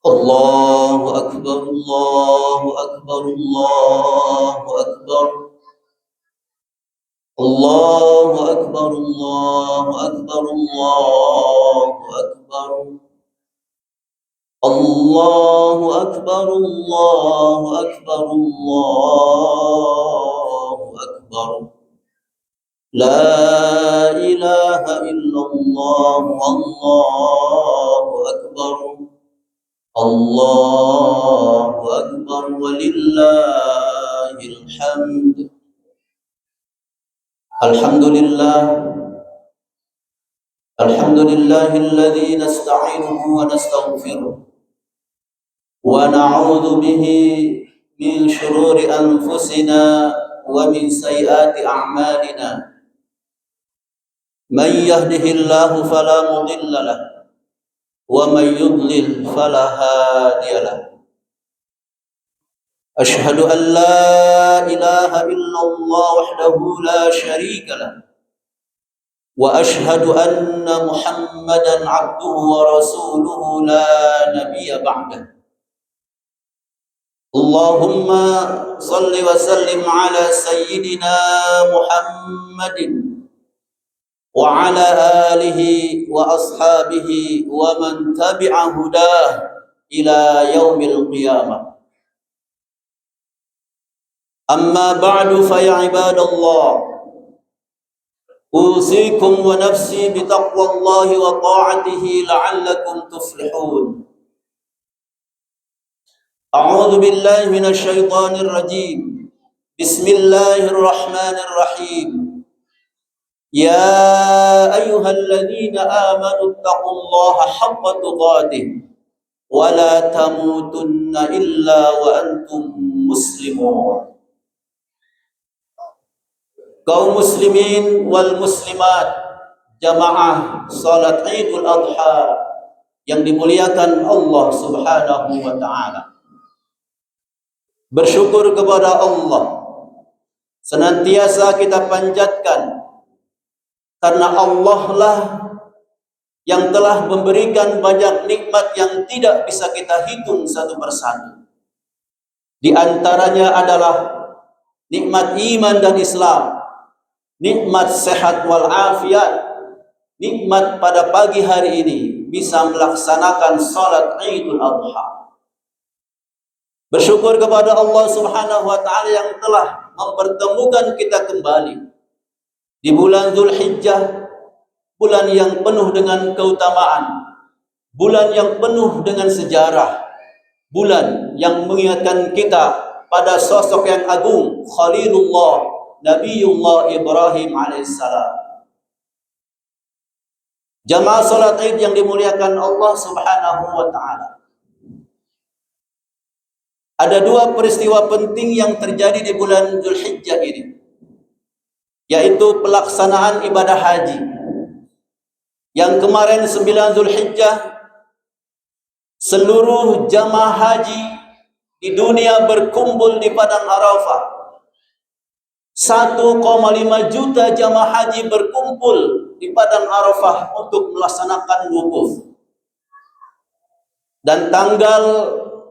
الله أكبر الله أكبر الله أكبر الله أكبر الله أكبر الله أكبر الله أكبر الله أكبر الله أكبر لا إله إلا الله والله أكبر الله أكبر ولله الحمد. الحمد لله الذي نستعينه ونستغفره ونعوذ به من شرور أنفسنا ومن سيئات أعمالنا. من يهده الله فلا مضل له ومن يضلل فلا هادي له. أشهد أن لا إله إلا الله وحده لا شريك له وأشهد أن محمدا عبده ورسوله لا نبي بعده. اللهم صل وسلم على سيدنا محمد وعلى آله وأصحابه ومن تبع هداه إلى يوم القيامة. أما بعد فيا عباد الله، أوصيكم ونفسي بتقوى الله وطاعته لعلكم تفلحون. أعوذ بالله من الشيطان الرجيم. بسم الله الرحمن الرحيم. يا أيها الذين آمنوا اتقوا الله حق تقاته ولا تموتن إلا وأنتم مسلمون. Kaum muslimin wal muslimat, jamaah salat Idul Adha yang dimuliakan Allah Subhanahu wa taala. Bersyukur kepada Allah senantiasa kita panjatkan, karena Allah lah yang telah memberikan banyak nikmat yang tidak bisa kita hitung satu persatu. Di antaranya adalah nikmat iman dan Islam, nikmat sehat wal afiat, nikmat pada pagi hari ini bisa melaksanakan salat Idul Adha. Bersyukur kepada Allah Subhanahu wa taala yang telah mempertemukan kita kembali di bulan Zulhijjah, bulan yang penuh dengan keutamaan, bulan yang penuh dengan sejarah, bulan yang mengingatkan kita pada sosok yang agung, Khalilullah Nabiullah Ibrahim alaihissalam. Jamaah salat Id yang dimuliakan Allah Subhanahu wa taala. Ada dua peristiwa penting yang terjadi di bulan Zulhijjah ini, yaitu pelaksanaan ibadah haji. Yang kemarin 9 Zulhijjah, seluruh jamaah haji di dunia berkumpul di Padang Arafah. 1,5 juta jamaah haji berkumpul di Padang Arafah untuk melaksanakan wukuf. Dan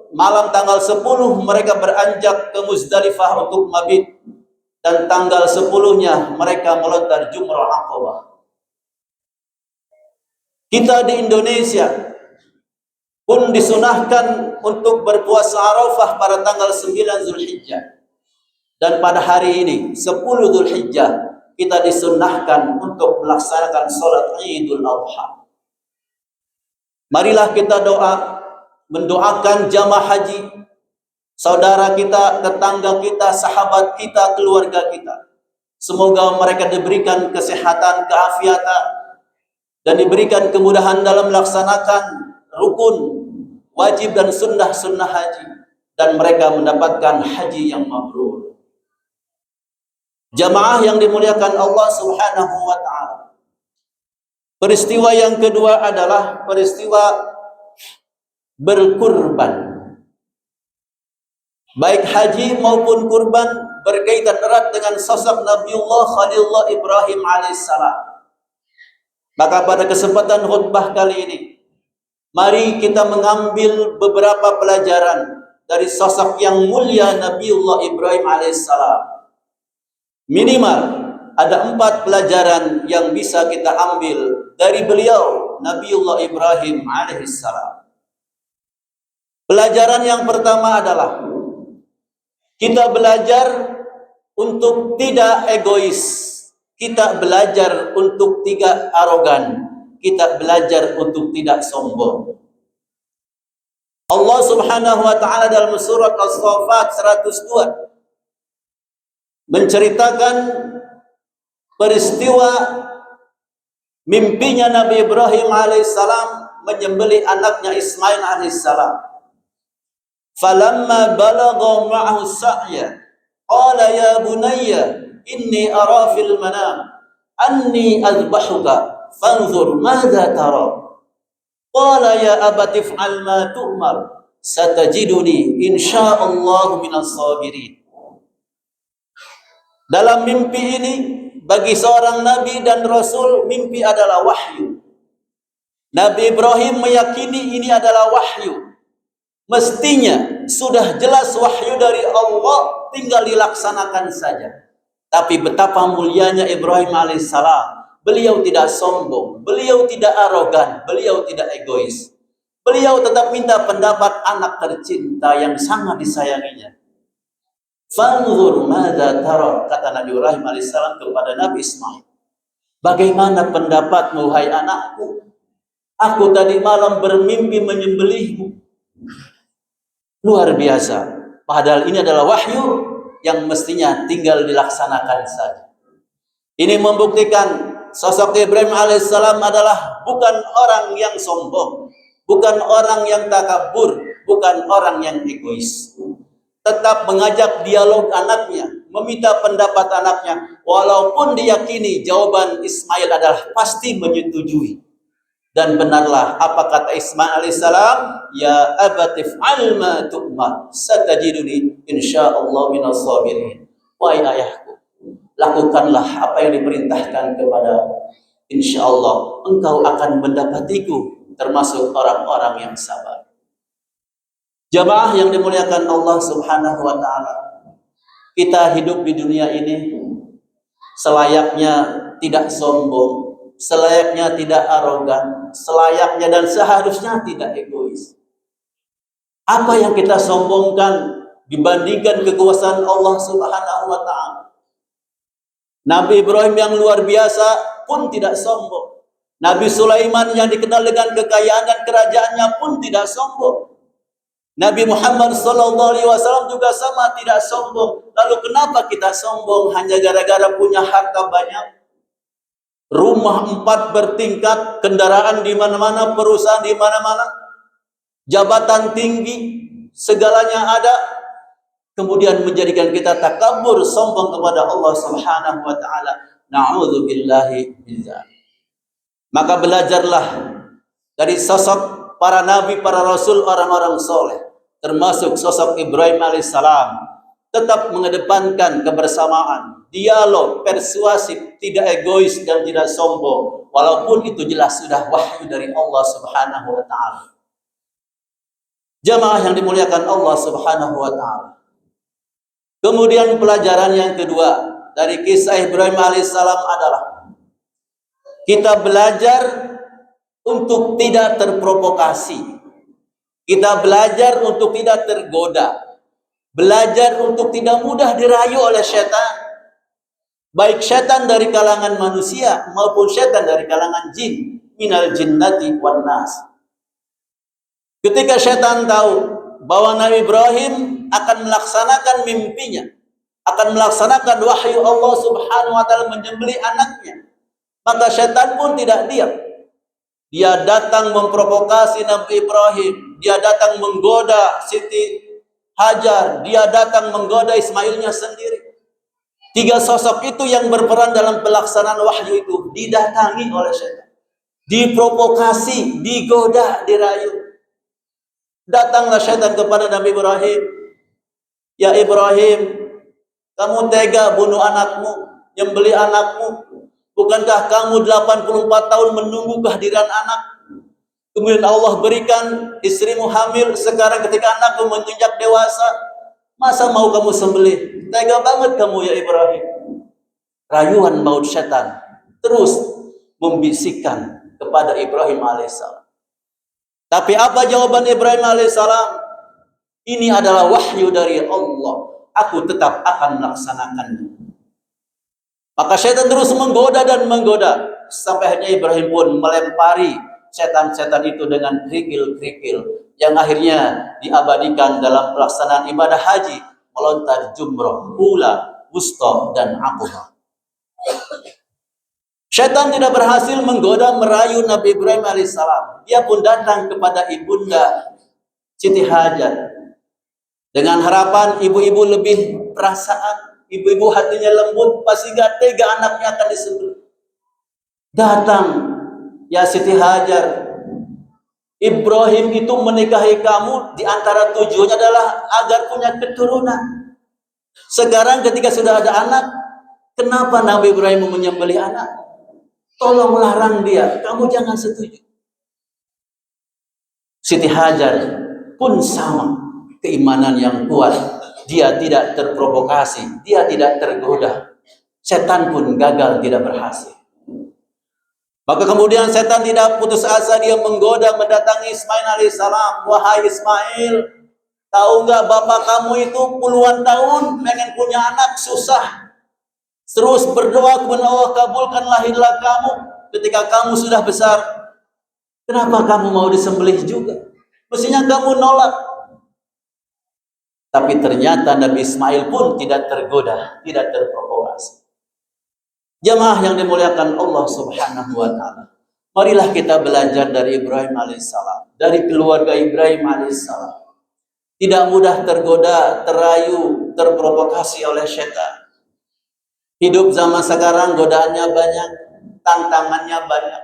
malam tanggal 10 mereka beranjak ke Muzdalifah untuk mabit, dan tanggal 10-nya mereka melontar Jumrah Aqabah. Kita di Indonesia pun disunahkan untuk berpuasa Arafah pada tanggal 9 Zulhijjah. Dan pada hari ini 10 Zulhijjah kita disunahkan untuk melaksanakan salat Idul Adha. Marilah kita mendoakan jamaah haji, saudara kita, tetangga kita, sahabat kita, keluarga kita. Semoga mereka diberikan kesehatan, keafiatan, dan diberikan kemudahan dalam melaksanakan rukun, wajib dan sunnah haji, dan mereka mendapatkan haji yang mabrur. Jamaah yang dimuliakan Allah Subhanahu wa taala. Peristiwa yang kedua adalah peristiwa berkurban. Baik haji maupun kurban berkaitan erat dengan sosok Nabiullah Khalilullah Ibrahim alaihissalam. Maka pada kesempatan khutbah kali ini Mari kita mengambil beberapa pelajaran dari sosok yang mulia Nabiullah Ibrahim alaihissalam. Minimal ada 4 pelajaran yang bisa kita ambil dari beliau Nabiullah Ibrahim alaihissalam. Pelajaran yang pertama adalah kita belajar untuk tidak egois, kita belajar untuk tidak arogan, kita belajar untuk tidak sombong. Allah Subhanahu wa taala dalam surat As-Saffat 102 menceritakan peristiwa mimpinya Nabi Ibrahim alaihissalam menyembelih anaknya Ismail alaihissalam. Falamma balagha ma'ahu as-sa'ya qala ya bunayya inni ara fil manam anni adbahuka fanzur madza tara qala ya abati if'al ma tu'mar satajiduni insyaallah minas sabirin. Dalam mimpi ini bagi seorang nabi dan rasul, mimpi adalah wahyu. Nabi Ibrahim meyakini ini adalah wahyu. Mestinya sudah jelas wahyu dari Allah, tinggal dilaksanakan saja. Tapi betapa mulianya Ibrahim alaihissalam. Beliau tidak sombong, beliau tidak arogan, beliau tidak egois. Beliau tetap minta pendapat anak tercinta yang sangat disayanginya. Fanzur madza tara, kata Nabi Ibrahim alaihissalam kepada Nabi Ismail. Bagaimana pendapatmu, hai anakku? Aku tadi malam bermimpi menyembelihmu. Luar biasa. Padahal ini adalah wahyu yang mestinya tinggal dilaksanakan saja. Ini membuktikan sosok Ibrahim alaihissalam adalah bukan orang yang sombong, bukan orang yang takabur, bukan orang yang egois. Tetap mengajak dialog anaknya, meminta pendapat anaknya, walaupun diyakini jawaban Ismail adalah pasti menyetujui. Dan benarlah apa kata Ismail alaihissalam, ya abati if'al ma tu'mar satajiduni insyaallah minas sabirin. Wahai ayahku, lakukanlah apa yang diperintahkan kepadamu, insyaallah engkau akan mendapatiku termasuk orang-orang yang sabar. Jamaah yang dimuliakan Allah Subhanahu wa taala, kita hidup di dunia ini selayaknya tidak sombong, selayaknya tidak arogan, selayaknya dan seharusnya tidak egois. Apa yang kita sombongkan dibandingkan kekuasaan Allah Subhanahu wa taala? Nabi Ibrahim yang luar biasa pun tidak sombong. Nabi Sulaiman yang dikenal dengan kekayaan dan kerajaannya pun tidak sombong. Nabi Muhammad SAW juga sama, tidak sombong. Lalu kenapa kita sombong hanya gara-gara punya harta banyak? Rumah 4 bertingkat, kendaraan di mana-mana, perusahaan di mana-mana, jabatan tinggi, segalanya ada, kemudian menjadikan kita takabur, sombong kepada Allah Subhanahu wa taala. Na'udzubillahi min dzalik. Maka belajarlah dari sosok para nabi, para rasul, orang-orang soleh, termasuk sosok Ibrahim alaihissalam. Tetap mengedepankan kebersamaan, dialog, persuasif, tidak egois dan tidak sombong, walaupun itu jelas sudah wahyu dari Allah Subhanahu wa taala. Jamaah yang dimuliakan Allah Subhanahu wa taala. Kemudian pelajaran yang kedua dari kisah Ibrahim alaihissalam adalah kita belajar untuk tidak terprovokasi. Kita belajar untuk tidak tergoda. Belajar untuk tidak mudah dirayu oleh setan. Baik setan dari kalangan manusia maupun setan dari kalangan jin. Minal jinnati wan nas. Ketika setan tahu bahwa Nabi Ibrahim akan melaksanakan mimpinya, akan melaksanakan wahyu Allah Subhanahu wa taala menyembelih anaknya, maka setan pun tidak diam. Dia datang memprovokasi Nabi Ibrahim, dia datang menggoda Siti Hajar, dia datang menggoda Ismailnya sendiri. 3 sosok itu yang berperan dalam pelaksanaan wahyu itu didatangi oleh setan, diprovokasi, digoda, dirayu. Datanglah setan kepada Nabi Ibrahim, ya Ibrahim, kamu tega bunuh anakmu, nyembelih anakmu. Bukankah kamu 84 tahun menunggu kehadiran anak? Kemudian Allah berikan istrimu hamil, sekarang ketika anakmu menginjak dewasa, masa mau kamu sembelih? Tega banget kamu ya Ibrahim. Rayuan maut setan terus membisikkan kepada Ibrahim alaihissalam. Tapi apa jawaban Ibrahim alaihissalam? Ini adalah wahyu dari Allah. Aku tetap akan melaksanakannya. Maka setan terus menggoda dan menggoda. Sampai akhirnya Ibrahim pun melempari setan-setan itu dengan kerikil-kerikil. Yang akhirnya diabadikan dalam pelaksanaan ibadah haji. Melontar jumroh, ula, wusta, dan aqabah. Setan tidak berhasil menggoda merayu Nabi Ibrahim alaihissalam. Dia pun datang kepada ibunda Siti Hajar dengan harapan ibu-ibu lebih perasaan, ibu-ibu hatinya lembut, pasti gak tega anaknya akan disembelih. Datang, ya Siti Hajar, Ibrahim itu menikahi kamu di antara tujuannya adalah agar punya keturunan. Sekarang ketika sudah ada anak, kenapa Nabi Ibrahim menyembelih anak? Tolong larang dia, kamu jangan setuju. Siti Hajar pun sama, keimanan yang kuat. Dia tidak terprovokasi, dia tidak tergoda. Setan pun gagal, tidak berhasil. Maka kemudian setan tidak putus asa, dia menggoda mendatangi Ismail alaihissalam. Wahai Ismail, tahu nggak bapak kamu itu puluhan tahun pengen punya anak, susah. Terus berdoa kepada Allah, kabulkan lahirlah kamu. Ketika kamu sudah besar, kenapa kamu mau disembelih juga? Mestinya kamu nolak. Tapi ternyata Nabi Ismail pun tidak tergoda, tidak terprovokasi. Jamaah yang dimuliakan Allah Subhanahu wa taala. Marilah kita belajar dari Ibrahim alaihissalam, dari keluarga Ibrahim alaihissalam. Tidak mudah tergoda, terayu, terprovokasi oleh setan. Hidup zaman sekarang godaannya banyak, tantangannya banyak.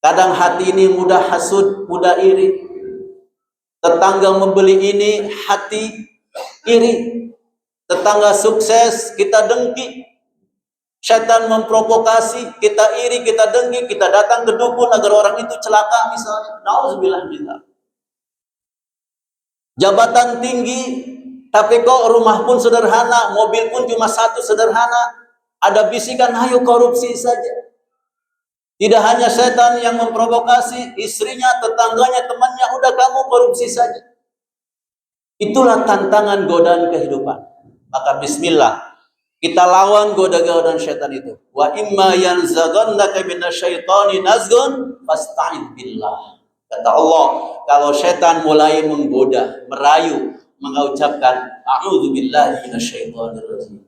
Kadang hati ini mudah hasud, mudah iri. Tetangga membeli ini, hati iri. Tetangga sukses, kita dengki. Setan memprovokasi, kita iri, kita dengki, kita datang ke dukun agar orang itu celaka misalnya. Nauzubillah minzalik. Jabatan tinggi, tapi kok rumah pun sederhana, mobil pun cuma satu sederhana. Ada bisikan, ayo korupsi saja. Tidak hanya setan yang memprovokasi, istrinya, tetangganya, temannya, udah kamu korupsi saja. Itulah tantangan godaan kehidupan. Maka bismillah, kita lawan goda-godaan setan itu. Wa imma yanzaghannaka minasyaitani nazghun fasta'id billah. Kata Allah, kalau setan mulai menggoda, merayu, mengucapkan a'udzubillahi minasyaitonir rajim.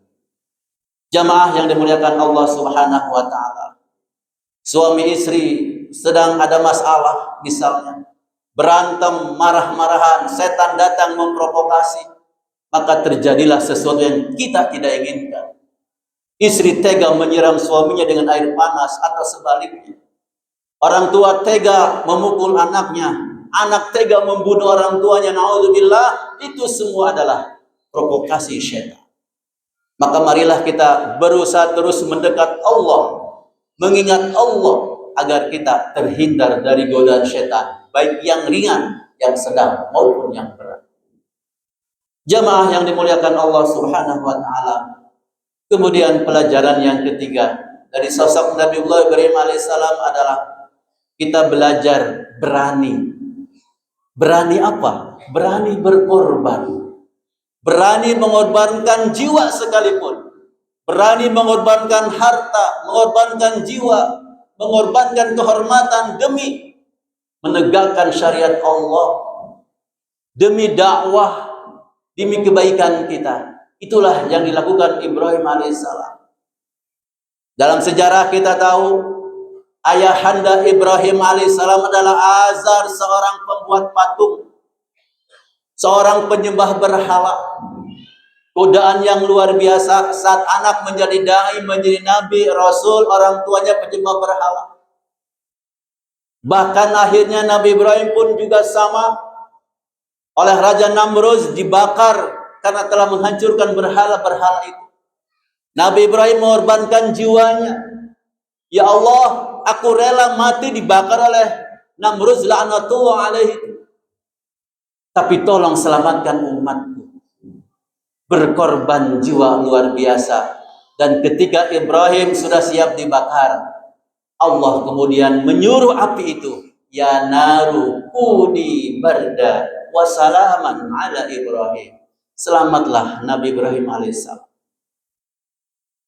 Jamaah yang dimuliakan Allah Subhanahu wa taala. Suami istri sedang ada masalah, misalnya berantem, marah-marahan, setan datang memprovokasi, maka terjadilah sesuatu yang kita tidak inginkan. Istri tega menyiram suaminya dengan air panas atau sebaliknya. Orang tua tega memukul anaknya, anak tega membunuh orang tuanya, naudzubillah. Itu semua adalah provokasi syaitan. Maka marilah kita berusaha terus mendekat Allah, mengingat Allah, agar kita terhindar dari godaan syaitan, baik yang ringan, yang sedang, maupun yang berat. Jamaah yang dimuliakan Allah Subhanahu wa taala. Kemudian pelajaran yang ketiga dari sosok Nabiullah Ibrahim alaihissalam adalah kita belajar berani. Berani apa? Berani berkorban. Berani mengorbankan jiwa sekalipun. Berani mengorbankan harta, mengorbankan jiwa, mengorbankan kehormatan demi menegakkan syariat Allah, demi dakwah, demi kebaikan kita. Itulah yang dilakukan Ibrahim alaihissalam. Dalam sejarah kita tahu, ayahanda Ibrahim alaihissalam adalah Azar, seorang pembuat patung, seorang penyembah berhala. Godaan yang luar biasa saat anak menjadi dai, menjadi nabi, rasul, orang tuanya penyembah berhala. Bahkan akhirnya Nabi Ibrahim pun juga sama, oleh Raja Namrud dibakar karena telah menghancurkan berhala-berhala itu. Nabi Ibrahim mengorbankan jiwanya. Ya Allah, aku rela mati dibakar oleh Namrud la'natullah alaihi. Tapi tolong selamatkan umatku. Berkorban jiwa luar biasa. Dan ketika Ibrahim sudah siap dibakar, Allah kemudian menyuruh api itu, ya naru kuni barda wa salaman ala Ibrahim. Selamatlah Nabi Ibrahim alaihissalam.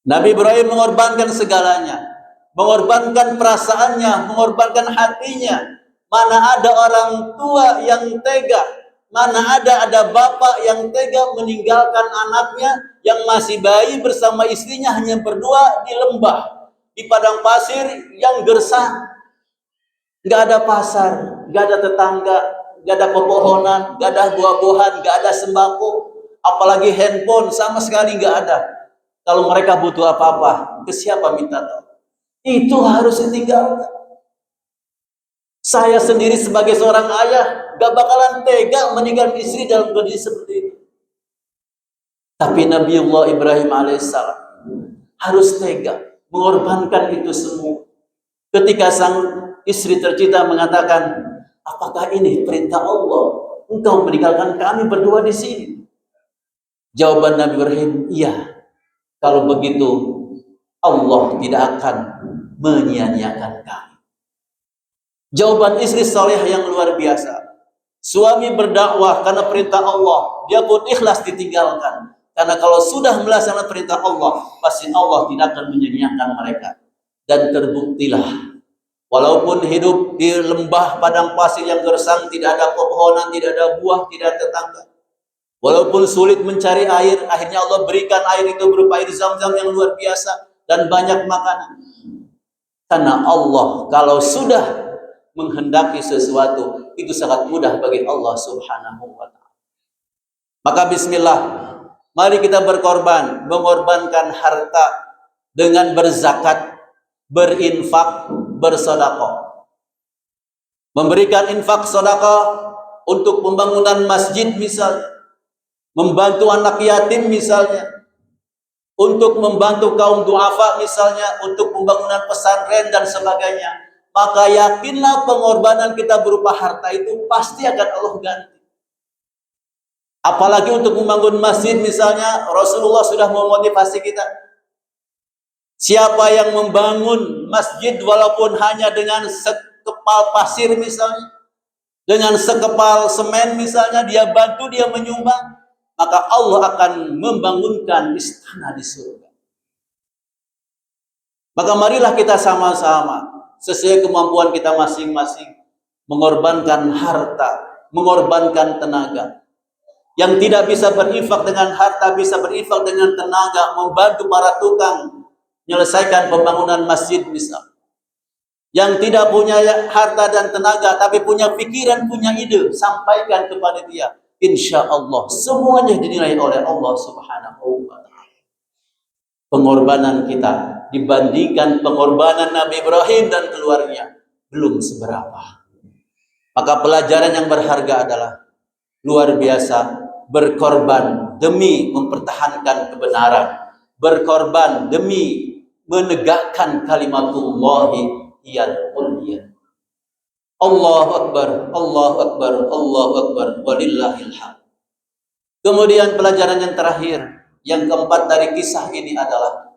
Nabi Ibrahim mengorbankan segalanya, mengorbankan perasaannya, mengorbankan hatinya. Mana ada orang tua yang tega, mana ada bapak yang tega meninggalkan anaknya yang masih bayi bersama istrinya hanya berdua di lembah, di padang pasir yang gersang. Nggak ada pasar, nggak ada tetangga, nggak ada pepohonan, nggak ada buah-buahan, nggak ada sembako, apalagi handphone sama sekali nggak ada. Kalau mereka butuh apa-apa, ke siapa minta tolong? Itu harus ditinggalkan. Saya sendiri sebagai seorang ayah gak bakalan tega meninggalkan istri dalam kondisi seperti itu. Tapi Nabiullah Ibrahim alaihissalam harus tega mengorbankan itu semua. Ketika sang istri tercinta mengatakan, apakah ini perintah Allah? Engkau meninggalkan kami berdua di sini. Jawaban Nabi Ibrahim, iya. Kalau begitu, Allah tidak akan menyia-nyiakan kami. Jawaban istri saleh yang luar biasa. Suami berdakwah karena perintah Allah, dia pun ikhlas ditinggalkan. Karena kalau sudah melaksanakan perintah Allah, pasti Allah tidak akan menyia-nyiakan mereka. Dan terbuktilah, walaupun hidup di lembah padang pasir yang gersang, tidak ada pepohonan, tidak ada buah, tidak ada tetangga. Walaupun sulit mencari air, akhirnya Allah berikan air itu berupa air Zam-Zam yang luar biasa dan banyak makanan. Karena Allah kalau sudah menghendaki sesuatu, itu sangat mudah bagi Allah Subhanahu wa ta'ala. Maka bismillah, mari kita berkorban, mengorbankan harta dengan berzakat, berinfak, bersedekah. Memberikan infak sedekah untuk pembangunan masjid misalnya, membantu anak yatim misalnya, untuk membantu kaum duafa misalnya, untuk pembangunan pesantren dan sebagainya, maka yakinlah pengorbanan kita berupa harta itu pasti akan Allah ganti. Apalagi untuk membangun masjid misalnya, Rasulullah sudah memotivasi kita. Siapa yang membangun masjid walaupun hanya dengan sekepal pasir misalnya, dengan sekepal semen misalnya, dia bantu, dia menyumbang, maka Allah akan membangunkan istana di surga. Maka marilah kita sama-sama sesuai kemampuan kita masing-masing mengorbankan harta, mengorbankan tenaga. Yang tidak bisa berinfak dengan harta, bisa berinfak dengan tenaga, membantu para tukang menyelesaikan pembangunan masjid misal. Yang tidak punya harta dan tenaga tapi punya pikiran, punya ide, sampaikan kepada dia. Insya Allah semuanya dinilai oleh Allah Subhanahu wa ta'ala. Pengorbanan kita dibandingkan pengorbanan Nabi Ibrahim dan keluarganya belum seberapa. Maka pelajaran yang berharga adalah luar biasa, berkorban demi mempertahankan kebenaran, berkorban demi menegakkan kalimatullahi hiyal ulya. Allahu Akbar, Allahu Akbar, Allahu Akbar, walillahil hamd. Kemudian pelajaran yang terakhir, yang keempat dari kisah ini adalah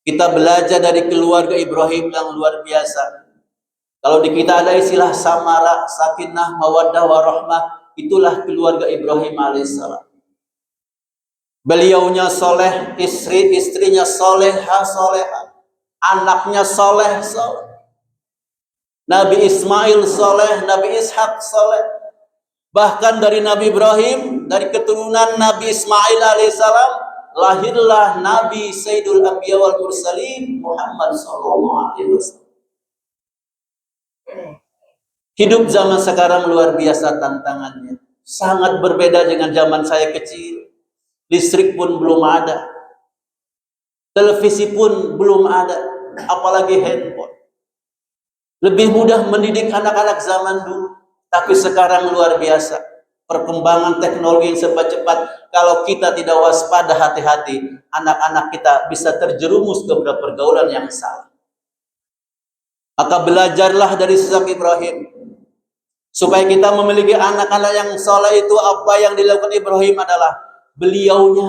kita belajar dari keluarga Ibrahim yang luar biasa. Kalau di kita ada istilah samara, sakinah, mawaddah, warahmah, itulah keluarga Ibrahim alaihissalam. Beliaunya soleh, istrinya soleha, anaknya soleh. Nabi Ismail soleh, Nabi Ishak soleh. Bahkan dari Nabi Ibrahim, dari keturunan Nabi Ismail alaihissalam, lahirlah Nabi Sayyidul Anbiya wal Mursalin Muhammad sallallahu alaihi wasallam. Hidup zaman sekarang luar biasa tantangannya. Sangat berbeda dengan zaman saya kecil. Listrik pun belum ada. Televisi pun belum ada, apalagi handphone. Lebih mudah mendidik anak-anak zaman dulu, tapi sekarang luar biasa. Perkembangan teknologi yang serba cepat, kalau kita tidak waspada, hati-hati, anak-anak kita bisa terjerumus ke pergaulan yang salah. Maka belajarlah dari sosok Ibrahim. Supaya kita memiliki anak-anak yang soleh itu, apa yang dilakukan Ibrahim adalah beliaunya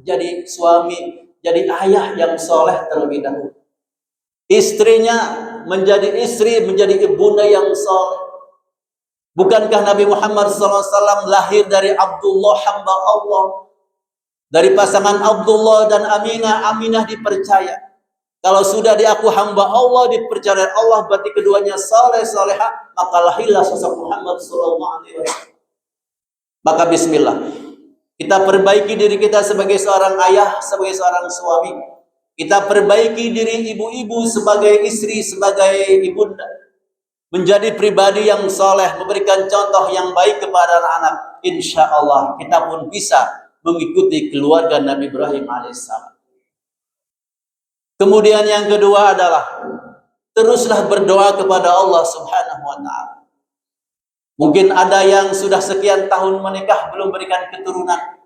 jadi suami, jadi ayah yang soleh terlebih dahulu. Istrinya menjadi istri, menjadi ibunda yang soleh. Bukankah Nabi Muhammad SAW lahir dari Abdullah hamba Allah, dari pasangan Abdullah dan Aminah? Aminah dipercaya. Kalau sudah diaku hamba Allah, dipercaya Allah, berarti keduanya saleh salehah, maka lahirlah sosok Muhammad SAW. Maka bismillah, kita perbaiki diri kita sebagai seorang ayah, sebagai seorang suami. Kita perbaiki diri ibu-ibu sebagai istri, sebagai ibunda. Menjadi pribadi yang saleh, memberikan contoh yang baik kepada anak-anak. Insya Allah kita pun bisa mengikuti keluarga Nabi Ibrahim alaihissalam. Kemudian yang kedua adalah teruslah berdoa kepada Allah Subhanahu wa taala. Mungkin ada yang sudah sekian tahun menikah belum berikan keturunan.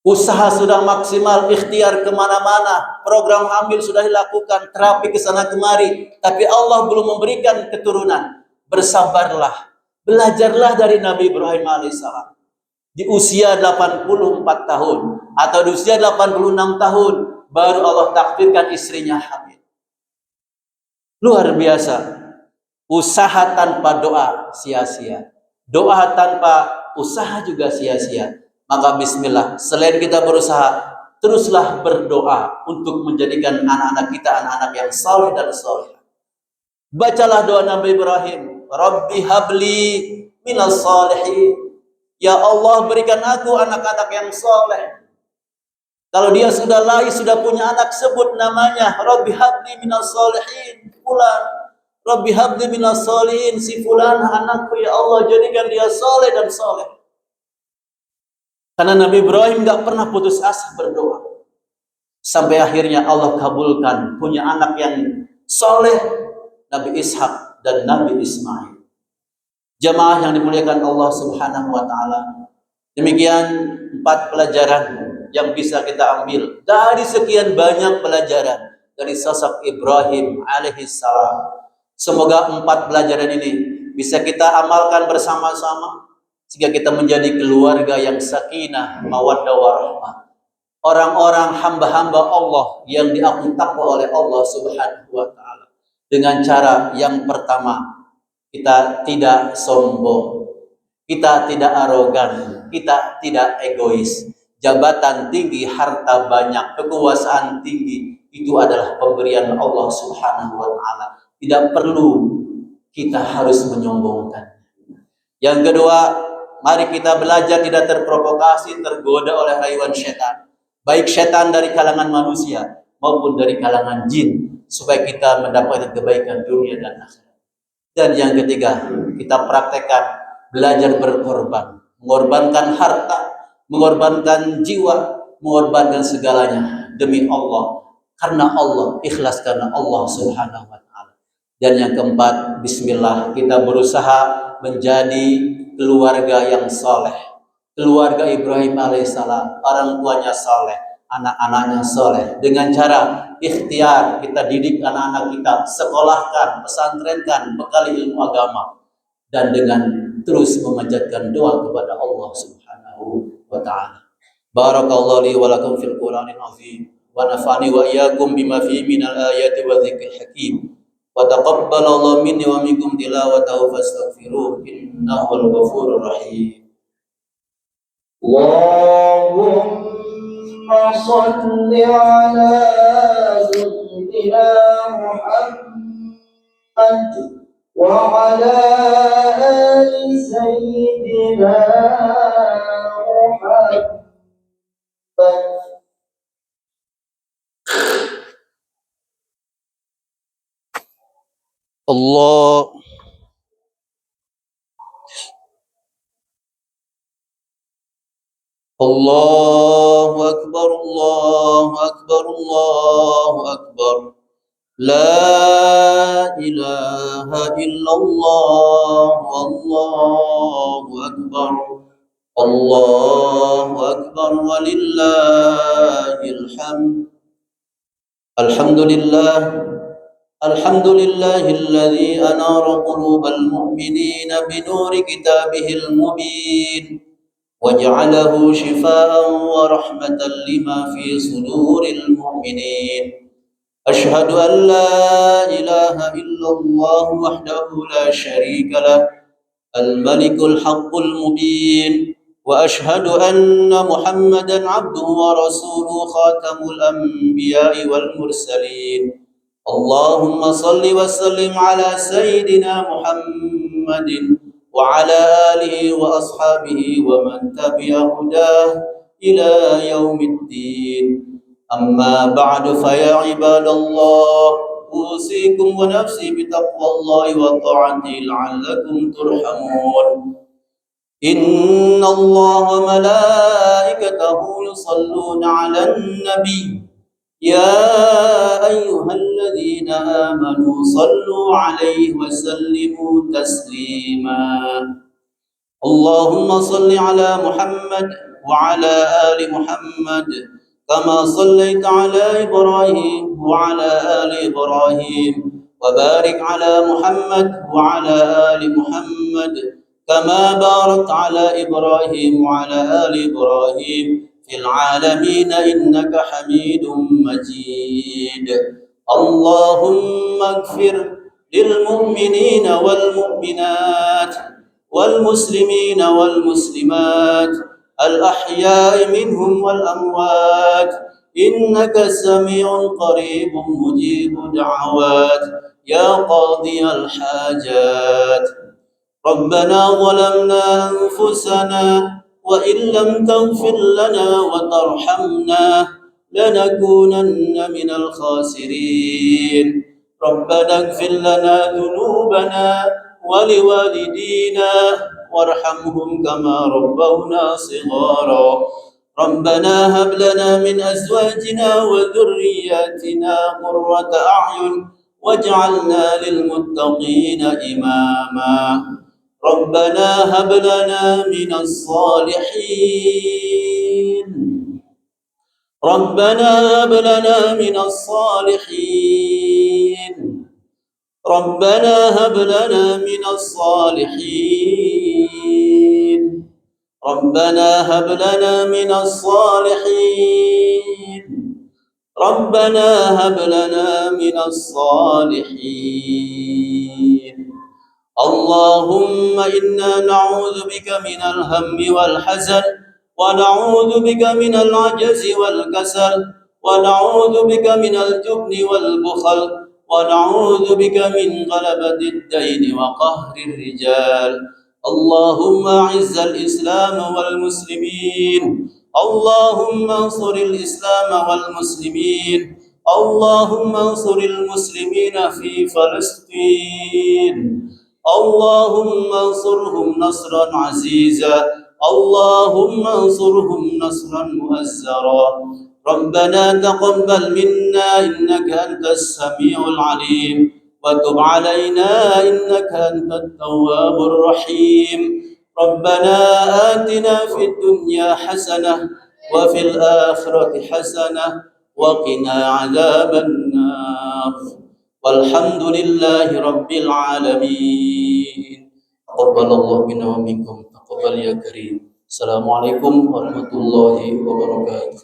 Usaha sudah maksimal, ikhtiar kemana-mana, program hamil sudah dilakukan, terapi ke sana kemari, tapi Allah belum memberikan keturunan. Bersabarlah, belajarlah dari Nabi Ibrahim alaihissalam. Di usia 84 tahun atau di usia 86 tahun baru Allah takdirkan istrinya hamil. Luar biasa. Usaha tanpa doa sia-sia. Doa tanpa usaha juga sia-sia. Maka bismillah, selain kita berusaha, teruslah berdoa untuk menjadikan anak-anak kita anak-anak yang saleh dan saleh. Bacalah doa Nabi Ibrahim, Rabbi habli minas salihin. Ya Allah, berikan aku anak-anak yang saleh. Kalau dia sudah lahir, sudah punya anak, sebut namanya, Rabbi habli minas salihin fulan. Rabbi habli minas salihin si fulan, anakku ya Allah, jadikan dia saleh dan saleh. Karena Nabi Ibrahim gak pernah putus asa berdoa. Sampai akhirnya Allah kabulkan punya anak yang saleh, Nabi Ishak dan Nabi Ismail. Jamaah yang dimuliakan Allah Subhanahu wa taala. Demikian 4 pelajaran yang bisa kita ambil dari sekian banyak pelajaran dari sosok Ibrahim alaihissalam. Semoga 4 pelajaran ini bisa kita amalkan bersama-sama sehingga kita menjadi keluarga yang sakinah, mawaddah warahmah. Orang-orang hamba-hamba Allah yang diakui takwa oleh Allah Subhanahu wa taala. Dengan cara yang pertama, kita tidak sombong, kita tidak arogan, kita tidak egois. Jabatan tinggi, harta banyak, kekuasaan tinggi, itu adalah pemberian Allah Subhanahu wa taala. Tidak perlu kita harus menyombongkan. Yang kedua, mari kita belajar tidak terprovokasi, tergoda oleh rayuan setan. Baik setan dari kalangan manusia maupun dari kalangan jin, supaya kita mendapatkan kebaikan dunia dan akhirat. Dan yang ketiga, kita praktekkan belajar berkorban, mengorbankan harta, mengorbankan jiwa, mengorbankan segalanya demi Allah, karena Allah, ikhlas karena Allah Subhanahu wa taala. Dan yang keempat, bismillah, kita berusaha menjadi keluarga yang saleh. Keluarga Ibrahim alaihissalam, orang tuanya saleh, anak-anaknya saleh. Dengan cara ikhtiar, kita didik anak-anak kita, sekolahkan, pesantrenkan, bekali ilmu agama, dan dengan terus memanjatkan doa kepada Allah Subhanahu wa ta'ala. Barakallahu li wa lakum fil Qur'anil azim wa nafa'ani wa iyyakum bima fihi minal ayati wa dzikril hakim. Wa taqabbalallahu minni wa minkum tilawatahu fastaghfiruh innahul ghafurur rahim. Allahumma shalli ala sayyidina Muhammad wa ala ali sayyidina Muhammad. Allah Allahu akbar, Allahu akbar, Allahu akbar. La ilaha illallah, Allahu akbar. Allahu akbar walillahil hamd. Alhamdulillah الحمد لله الذي أنار قلوب المؤمنين بنور كتابه المبين وجعله شفاء ورحمة لما في صدور المؤمنين. أشهد أن لا إله إلا الله وحده لا شريك له الملك الحق المبين، وأشهد أن محمدا عبده ورسوله خاتم الأنبياء والمرسلين. اللهم صل وسلم على سيدنا محمد وعلى آله وأصحابه ومن تبع هداه إلى يوم الدين. أما بعد فيا عباد الله، أوصيكم ونفسي بتقوى الله وطاعته لعلكم ترحمون. إن الله وملائكته يصلون على النبي يا أيها الذين آمنوا صلوا عليه وسلموا تسليما. اللهم صل على محمد وعلى آل محمد كما صليت على إبراهيم وعلى آل إبراهيم، وبارك على محمد وعلى آل محمد كما باركت على إبراهيم وعلى آل إبراهيم في العالمين إنك حميد مجيد. اللهم اغفر للمؤمنين والمؤمنات والمسلمين والمسلمات الأحياء منهم والأموات إنك سميع قريب مجيب دعوات يا قاضي الحاجات. ربنا ظلمنا أنفسنا وإن لم تغفر لنا وترحمنا لنكونن من الخاسرين. ربنا اغفر لنا ذنوبنا ولوالدينا وارحمهم كما ربونا صغارا. ربنا هب لنا من أزواجنا وذرياتنا قرة أعين واجعلنا للمتقين إماما. ربنا هب لنا من الصالحين ربنا هب لنا من الصالحين ربنا هب لنا من الصالحين ربنا هب لنا من الصالحين ربنا هب لنا من الصالحين. اللهم إنا نعوذ بك من الهم والحزن، ونعوذ بك من العجز والكسل، ونعوذ بك من الجبن والبخل، ونعوذ بك من غلبة الدين وقهر الرجال. اللهم أعز الإسلام والمسلمين، اللهم انصر الإسلام والمسلمين، اللهم انصر المسلمين في فلسطين، اللهم انصرهم نصرا عزيزا، اللهم انصرهم نصرا مؤزرا. ربنا تقبل منا إنك أنت السميع العليم، وتب علينا إنك أنت التواب الرحيم. ربنا آتنا في الدنيا حسنة وفي الآخرة حسنة وقنا عذاب النار. والحمد لله رب العالمين. تقبل الله منا ومنكم، تقبل يا كريم. السلام عليكم ورحمة الله وبركاته.